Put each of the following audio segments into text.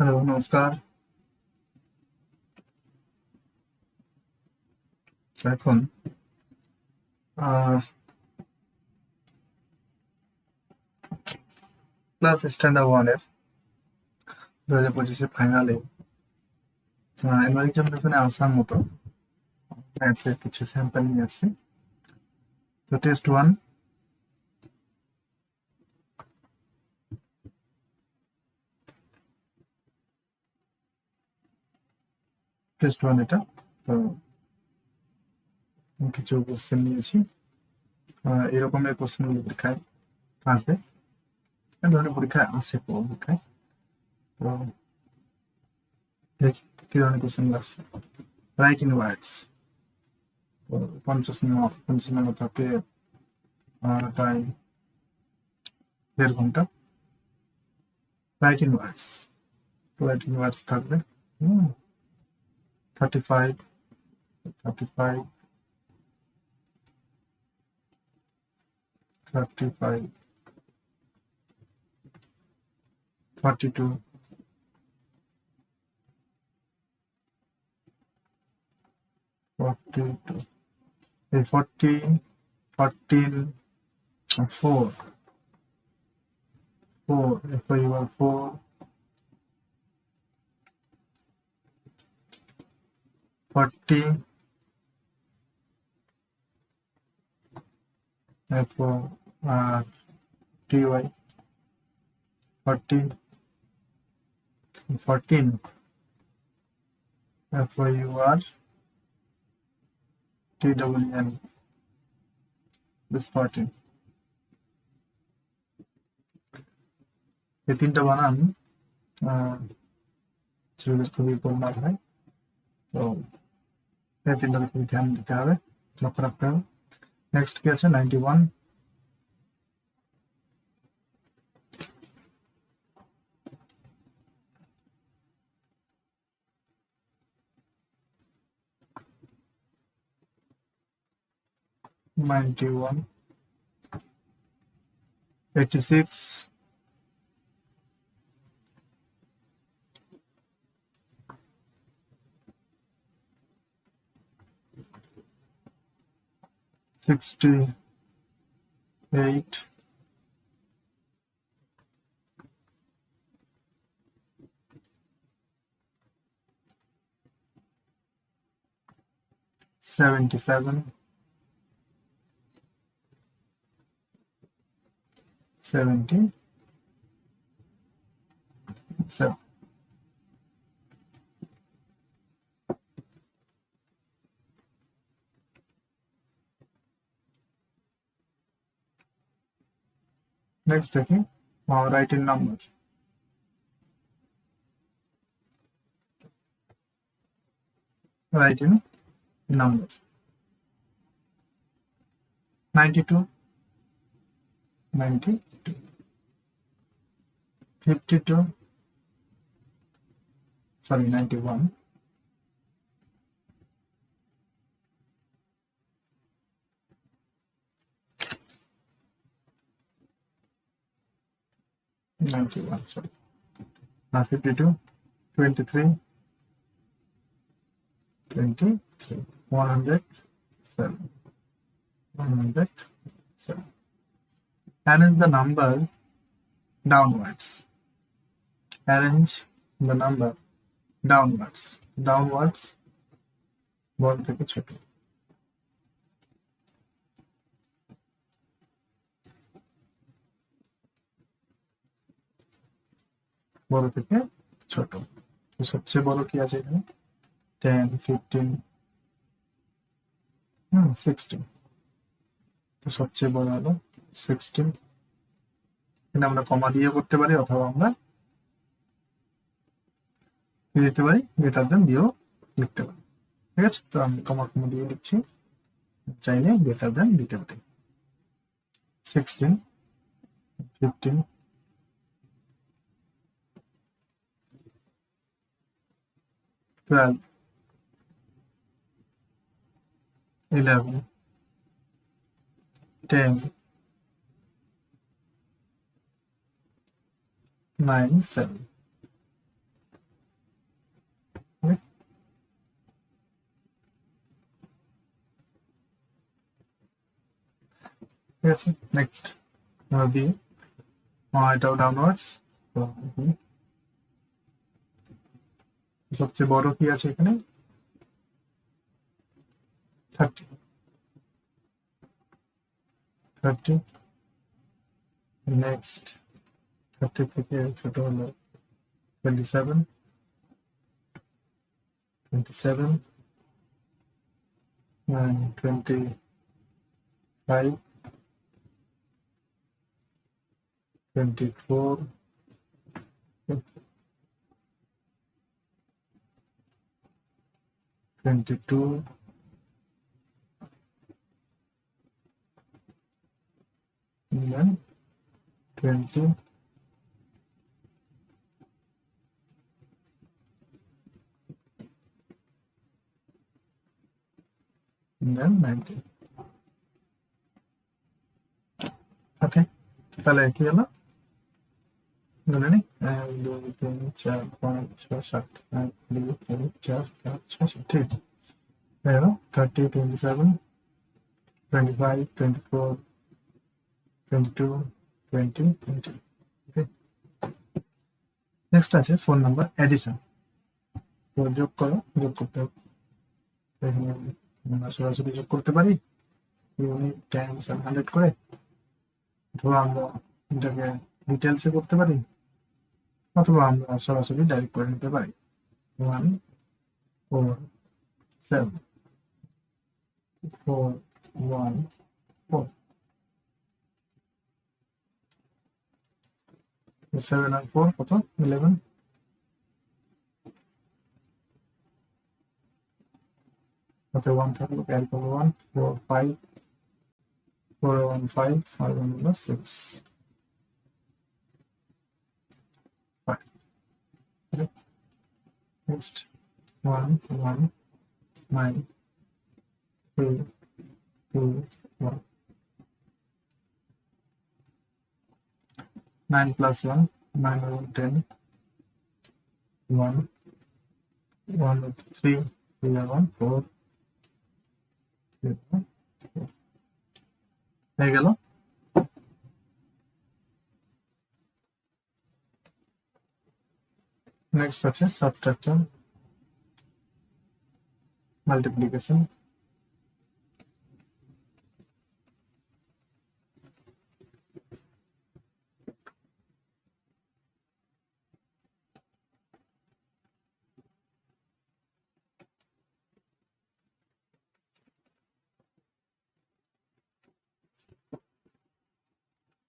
Hello, নমস্কার। এখন class standard ওয়ানের 2025 ফাইনালে অ্যানুয়াল এক্সামিনেশনে আসার মতো ম্যাথের কিছু স্যাম্পল নিয়ে আসছি। তো টেস্ট ওয়ান এটা। তো আমি কিছু কোশ্চেন নিয়েছি। এরকমের কোশ্চেনগুলো পরীক্ষায় আসবে, এই ধরনের পরীক্ষায় আসে পরীক্ষায়। তো দেখি কি ধরনের কোশ্চেন আসছে। রাইট ইন ওয়ার্ডস, 50 নম্বর থাকে প্রায় 1.5 ঘন্টা। Right in words, right in words থাকবে 35, 35, 35, 42, 42, এই 40, 14, 4, 4, এরপর এবার 4, 40, এরপর ty, 40, 14, এরপর ur, twn, this 14। এই তিনটা বানান ছেলেদের খুবই গোলমাল হয়। তো এই তিনটাতে খুবই ধ্যান দিতে হবে, লক্ষ্য রাখতে হবে। নেক্সট কি আছে? 91, 91, 86, 68, 77, 77। নেক্সট দেখি right in number. Right in number 92, 92, 52, sorry 91, 91, sorry 52, 23, 23, 107, 107। Arrange the numbers downwards. Arrange the number downwards. Downwards বড় থেকে ছোট। বড় থেকে ছোট। তো সবচেয়ে বড় কি আছে এখানে? 10, 15, 16। তো সবচেয়ে বড় হলো 16। এখানে আমরা কমা দিয়ে করতে পারি, অথবা আমরা কি দিতে পারি, গ্রেটার দেন দিয়েও লিখতে পারি। ঠিক আছে, তো আমি কমা দিয়ে লিখছি, চাইলে গ্রেটার দেন দিতে পারি। 16, 15, 12, 11, 10, 9, 7। ঠিক আছে, নেক্সট দিয়ে এটাও ডাউনওয়ার্ডস। তো সবচেয়ে বড় কি আছে এখানে 30, 30 নেক্সট 30 থেকে ছোট হলো 27, 27 25, 24, 22, and then 20, and then 19. ওকে, তাহলে কি হলো গুনে নি 1 2 3 4 5 6 7 1 2 3 4 5 6 7, ঠিক আছে। এলো 30, 27, 25, 24, 22, 20, 20। ওকে, নেক্সট আছে ফোন নাম্বার এডিশন। তো যোগ করো, যোগ করতে হবে। এখানে আমরা সরাসরি যোগ করতে পারি ইউনিট টাইমস 100 করে, অথবা আমরা এটাকে ডিটেলসে করতে পারি, অথবা আমরা সরাসরি ডাইরেক্ট করে নিতে পারি। 1 4 7 4 1 4, 7 আর 4 কত 11, হাতে 1 থাকলো, ক্যারি করবো 1 4 5 4 1 5 5 1 হলো 6 5। নেক্সট 1 1 9 3 2 1, 9 plus 1 9 1 10 1 1 3 3 1 4 হয়ে গেল। নেক্সট আছে সাবট্রাকশন, মাল্টিপ্লিকেশন।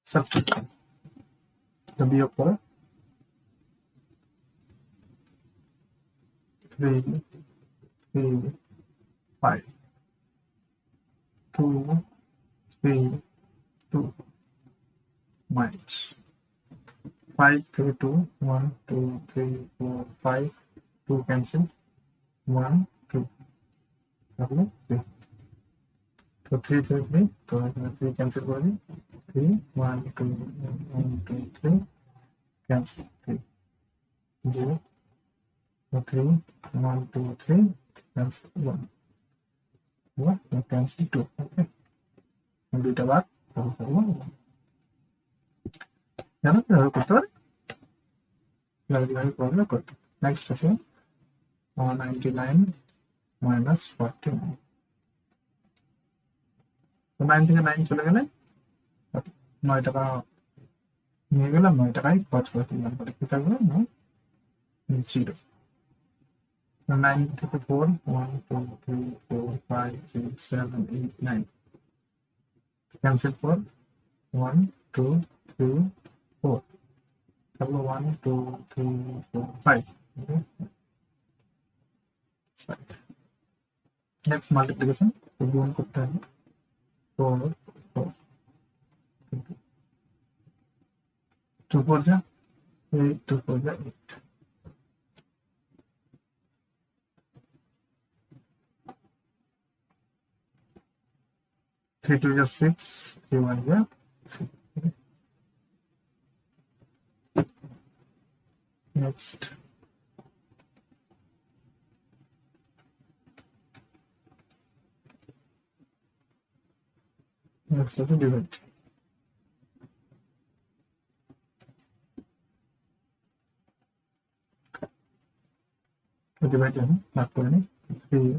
সাবট্রাকশন তো বিয়োগ করো 3 3 5 2 3 2 minus 5 3 2 1 2 3 4 5 2 cancel 1 2 তাহলে 3, তো 3 3 3, তো এখানে 3 ক্যান্সেল করে দিই 3 1 2 1 2 3 ক্যান্সেল 3 0 3 1 2 3 ক্যান্সেল 1 ক্যান্সেল 2। ওকে, দুইটা বার করবো, জানো কিভাবে করতে পারে, কিভাবে করবে করতে। নেক্সট আছে 99 minus 49, তো 9 থেকে 9 চলে গেলে 9 টাকা নিয়ে গেলাম, 9 টাকায় খরচ করে দিলাম, পরে কি থাকবে না 0। 9 থেকে 4 1 2 3 4 5 6 7 8 9 ক্যান্সেল 4 1 2 3 4 তাহলে 1 2 3 4 5। নেক্সট মাল্টিপ্লিকেশন, গুণ করতে হবে 4 4 2 4 যা 8 2 4 যা 8, 3 2 যা 6 3 1 যা 3। নেক্সট এর সাথে ডিভাইড, ডিভাইড আমি ভাগ করে নিই 3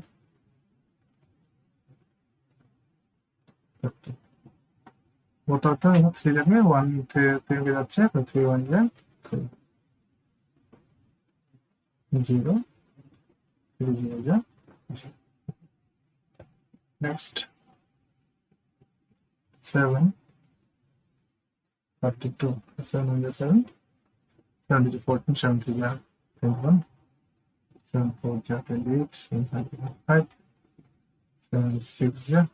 অর্থাৎ 3 যাবে 1 3 যাচ্ছে, তো 3 1 যায় 0 3 0 যায়। নেক্সট 7 32 7 1 যায় 7 7 2 14 7 3 যায় 21 7 4 যায় 28 7 5 যায় 5 7 6 যায়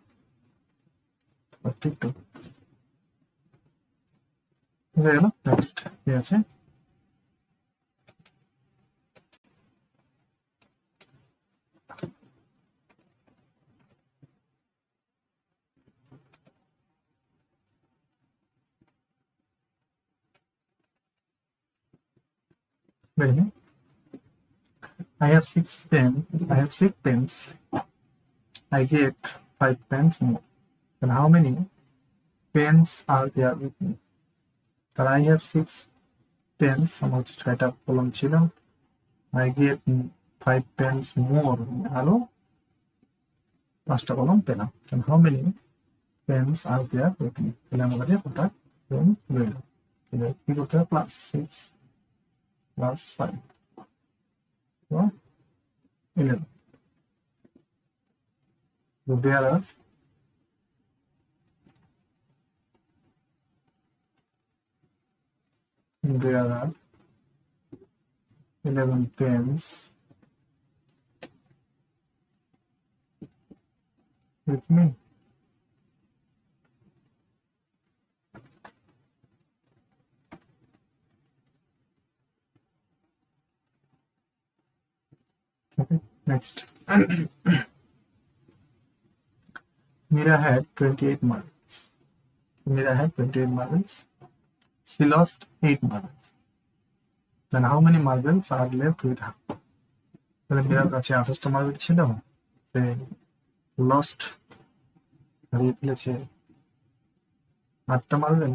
42 হয়ে গেল। নেক্সট কি আছে, দেখি I have 6 pens. I get 5 pens more. Then how many pens are there with me? Then I have 6 pens. আমার হচ্ছে 6টা কলম ছিল। I get 5 pens more. আরো 5টা কলম পেলাম। Then how many pens are there with me? তাহলে আমার কাছে কটা পেন রইল? তাহলে কি করতে হবে? Plus 6 plus 5 11. So there are 11 pens with me. Okay, next. Mira had 28 marbles. Mira had 28 marbles. She lost 8 marbles. Then how many marbles are left with her? তাহলে মীরার কাছে 28টা মার্বেল ছিল, সে লস্ট হারিয়ে ফেলেছে 8টা marble.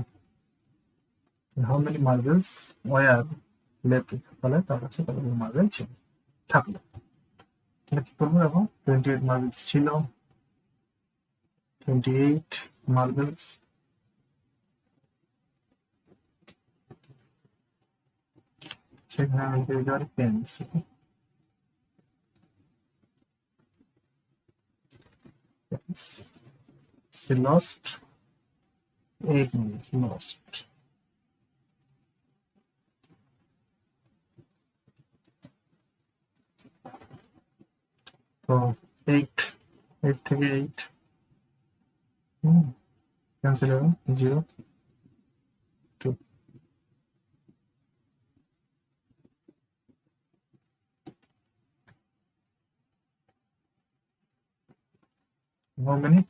How many marbles were left, ফলে তার কাছে কতগুলো মার্বেল ছিল থাকলো। তাহলে কি করবো এখন, 28 মার্বেলস ছিল, 28 marbles সেখানে আমি পেয়ে যাওয়ার pens. She lost 8 minutes. Lost. তো 8 থেকে 8 ক্যান্সেল হবে, 0 2 how many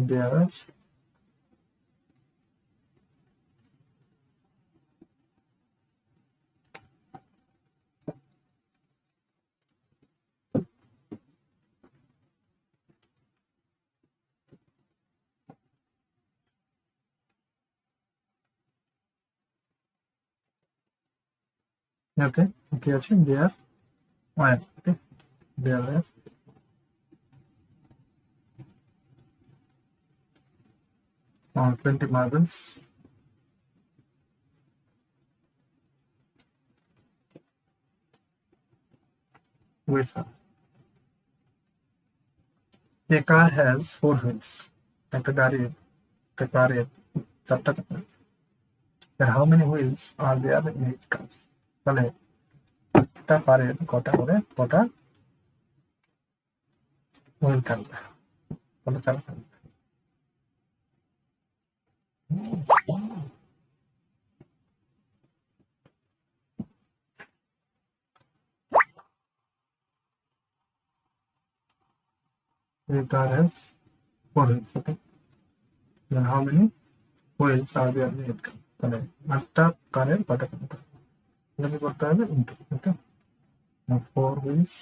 there are okay okay আছে there where okay there are 20 marbles with her. A car has 4 wheels. একটা কারের 4টা চাকা। Then how many wheels are there in each car? তাহলে একটা কারের কটা হুইল থাকবে, কটা চাকা থাকবে? A car has 4 wheels. Okay. Then how many wheels are there in each car? তাহলে 8টা কারের কটা চাকা থাকবে? এটাকে করতে হবে into, okay. 4 wheels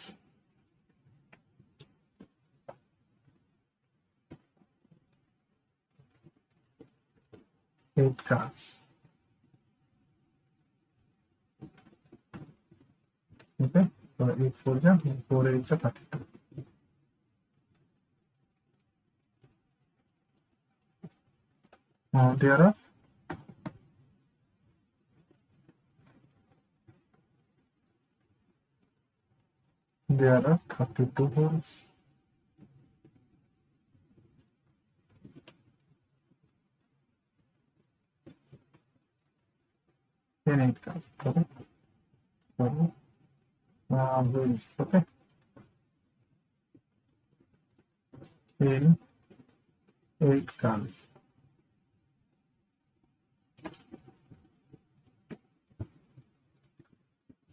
8 cards. Okay, so 8 4 ja 4 8 ja 32. Now there are 32 holes. In 8 cards. Okay. So, holes. Okay. In 8 cards.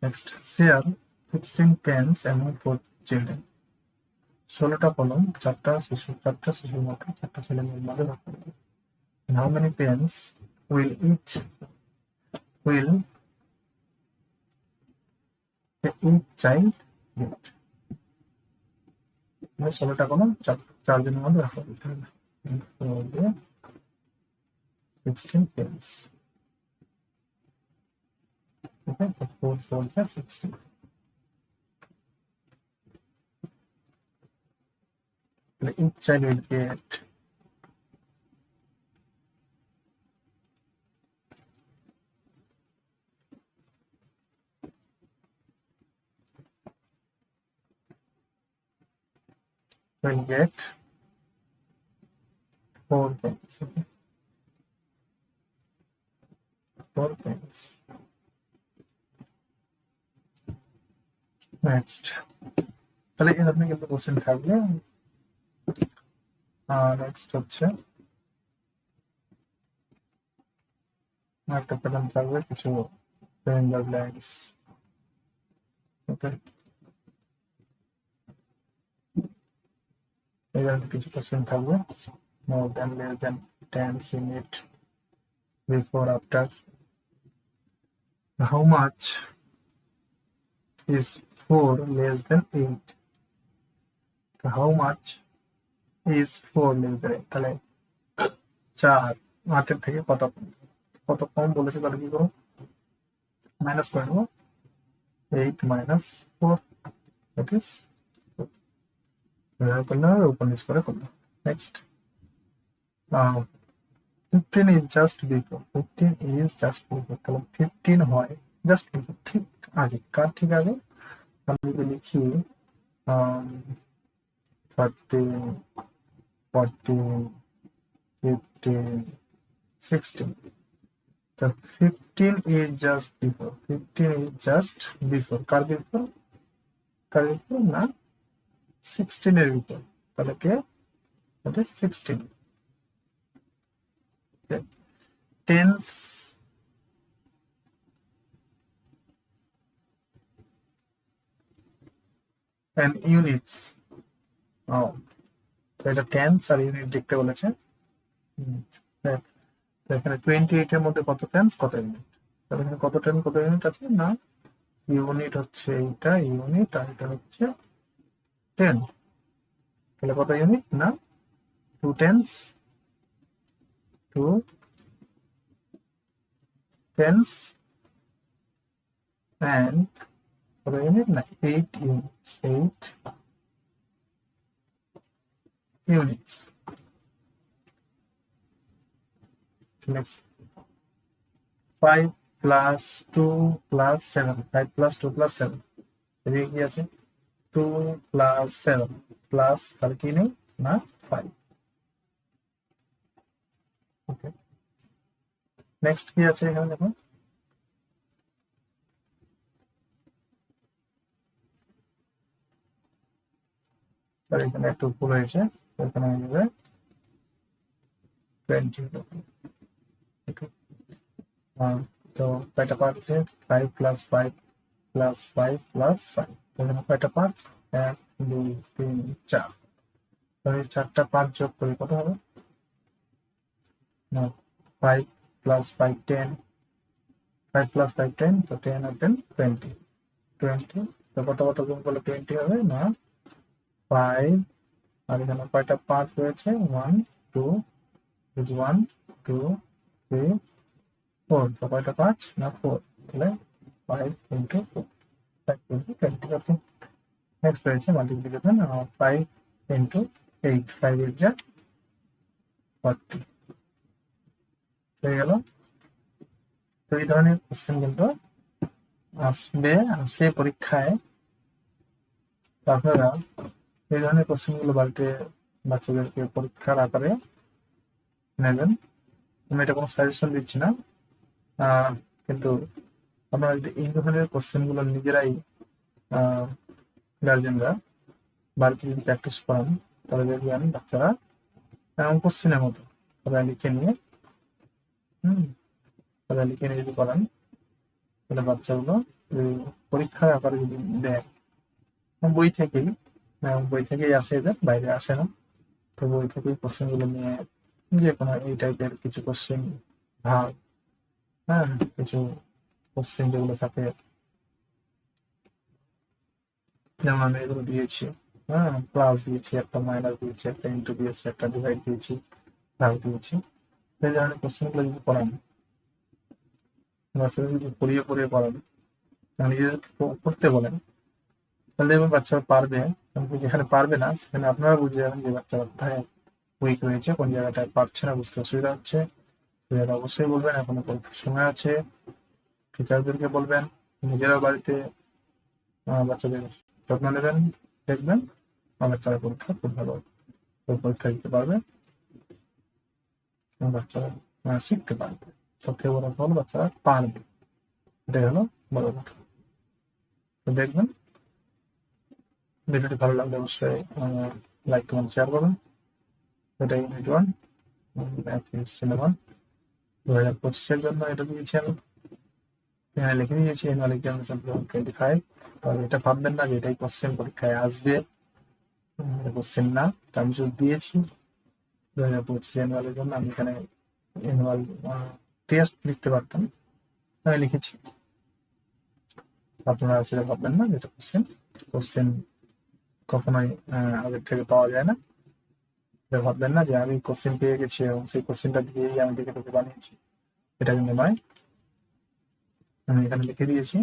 Next, share 16 pens among 4 children. 16টা কলম 4টা শিশুর মধ্যে 4টা ছেলে মেয়ের মধ্যে ভাগ করে দিই। And how many pens will each child get? 16টা কলম 4জনের মধ্যে ভাগ করে দিতে হবে। 16 pens. Okay, so 4 4 is 16. Each child will get will get 4 pens. Okay? 4 pens. Next, তাহলে এরকম কিন্তু কোশ্চেন থাকবে। নেক্সট হচ্ছে একটা প্যাটার্ন থাকবে, কিছু fill in the blanks. ওকে, এখানে কিছু কোশ্চেন থাকবে। more than, less than, tense, unit, before, after. How much is 4 less than 8? How much is 4 less than 8? তাহলে 4 8 থেকে কত কম বলেছে, তাহলে কি করব? মাইনাস করে নেব। 8 minus 4, that is 4. এভাবে করলে হবে, উপর নিচ করে করলাম। Next, 15 is just before. 15 is just before, তাহলে 15 হয় just before, ঠিক আগে। কার ঠিক আগে? আমি যদি লিখি 13, 14, 15, 16, তো 15 is just before. 15 is just before, car before? না 16 এর ভিতর, তাহলে কে? এটা 16। Tense and units. এটা টেন্স আর ইউনিট দেখতে বলেছে। এখানে 28 এর মধ্যে কত টেন্স কত ইউনিট, তাহলে এখানে কত টেন্স কত ইউনিট আছে? না, ইউনিট হচ্ছে এইটা ইউনিট, আর এটা হচ্ছে 10, তাহলে কত ইউনিট? না 2 টেন্স, 2 টেন্স and কত ইউনিট? না 8 units, 8 units. Next, 5 plus 2 plus 7. 5 plus 2 plus 7. এদিকে কি আছে? 2 plus 7 plus, তাহলে কি নেই? না 5. ওকে, নেক্সট কি আছে এখানে দেখুন। এখানে একটু ভুল হয়েছে, এখানে হয়ে যাবে 20। তো কয়টা পার্ট আছে? 5 plus 5 plus 5 plus 5, এখানে কয়টা পার্ট? 1 2 3 4, তাহলে 4টা পার্ট যোগ করি কত হবে? না 5 plus 5 10, 5 plus 5 10, তো 10 আর 10 20, তো কত গুণ করলে 20 হবে? না 5, আর এখানে কয়টা পার্ট রয়েছে? 1 2, 1 2 3 4 তো কয়টা 5 না 4, তাহলে 5 ইন্টু 5 ইন্টু 20%। নেক্সট রয়েছে মাল্টিপ্লিকেশন 5 ইন্টু 8, 5 8 যা 40 হয়ে গেল। তো এই ধরনের কোশ্চেন কিন্তু আসে পরীক্ষায়। তো আপনারা এই ধরনের কোশ্চেনগুলো বাড়িতে বাচ্চাদেরকে পরীক্ষার আকারে নেবেন। আমি এটা কোনো সাজেশন দিচ্ছি না, কিন্তু আপনারা যদি এই ধরনের কোশ্চেনগুলো নিজেরাই গার্জেনরা বাড়িতে যদি প্র্যাকটিস করান, তাহলে দেখবেন বাচ্চারা কোশ্চেনের মতো তারা লিখে নিয়ে যদি করান, তাহলে বাচ্চাগুলো পরীক্ষার আকারে যদি দেয়, বই থেকেই আসে, এদের বাইরে আসে না। তো বই থেকেই কোশ্চেন গুলো নিয়ে যে কোনো এই টাইপের কিছু কোশ্চেন ভাগ, কিছু কোশ্চেন যেগুলো থাকে, যেমন আমি এগুলো দিয়েছি, প্লাস দিয়েছি, একটা মাইনাস দিয়েছি, একটা ইন্টু দিয়েছি, একটা ডিভাইড দিয়েছি, ভাগ দিয়েছি। এই ধরনের কোশ্চেন গুলো যদি পড়ান, বাচ্চাদের যদি পড়িয়ে পড়ান, নিজেদেরকে করতে বলেন, তাহলে দেখবেন বাচ্চারা পারবে। যেখানে পারবে না সেখানে আপনারা বুঝে যাবেন যে বাচ্চা কোথায় উইক রয়েছে, কোন জায়গাটায় পারছে না, বুঝতে অসুবিধা হচ্ছে। সেটা অবশ্যই বলবেন, এখনো পরীক্ষার সময় আছে। টিচারদেরকে বলবেন, নিজেরাও বাড়িতে বাচ্চাদের যত্ন নেবেন, দেখবেন বাচ্চারা পরীক্ষা খুব ভালো পরীক্ষা দিতে পারবে এবং বাচ্চারা শিখতে পারবে। সব থেকে বড় কথা হলো বাচ্চারা পারবে, এটাই হলো বড় কথা। তো দেখবেন ভিডিওটি ভালো লাগলে অবশ্যই লাইক কমেন্ট শেয়ার করুন। এটা ইউনিট 1 সিনেমা 2025-এর জন্য এটা দিয়েছি আমি, এখানে লিখে দিয়েছি অ্যানুয়াল এক্সামিনেশন 2025। তাহলে এটা ভাববেন না যে এটাই কোশ্চেন পরীক্ষায় আসবে, কোশ্চেন না। তা আমি শুধু দিয়েছি 2025 অ্যানুয়ালের জন্য। আমি এখানে অ্যানুয়াল টেস্ট লিখতে পারতাম, আমি লিখেছি। আপনারা সেটা ভাববেন না যেটা কোশ্চেন কখনোই আগের থেকে পাওয়া যায় না। এটা ভাববেন না যে আমি কোশ্চেন পেয়ে গেছি এবং সেই কোশ্চেনটা দিয়েই আমি দেখে দেখে বানিয়েছি, এটা কিন্তু নয়। আমি এখানে লিখে দিয়েছি,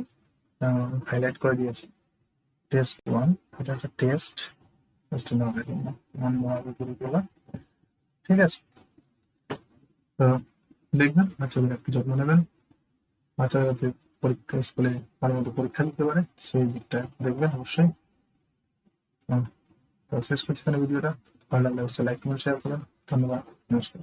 হাইলাইট করে দিয়েছি টেস্ট 1, এটা হচ্ছে টেস্ট নেওয়ার জন্য ঠিক আছে। তো দেখবেন বাচ্চাদের একটু যত্ন নেবেন, বাচ্চারা যাতে পরীক্ষা স্কুলে ভালো মতো পরীক্ষা দিতে পারে সেই দিকটা দেখবেন অবশ্যই। তো শেষ করছি এখানে ভিডিওটা। ভালো লাগলে অবশ্যই লাইক কমেন্ট শেয়ার করুন। ধন্যবাদ, নমস্কার।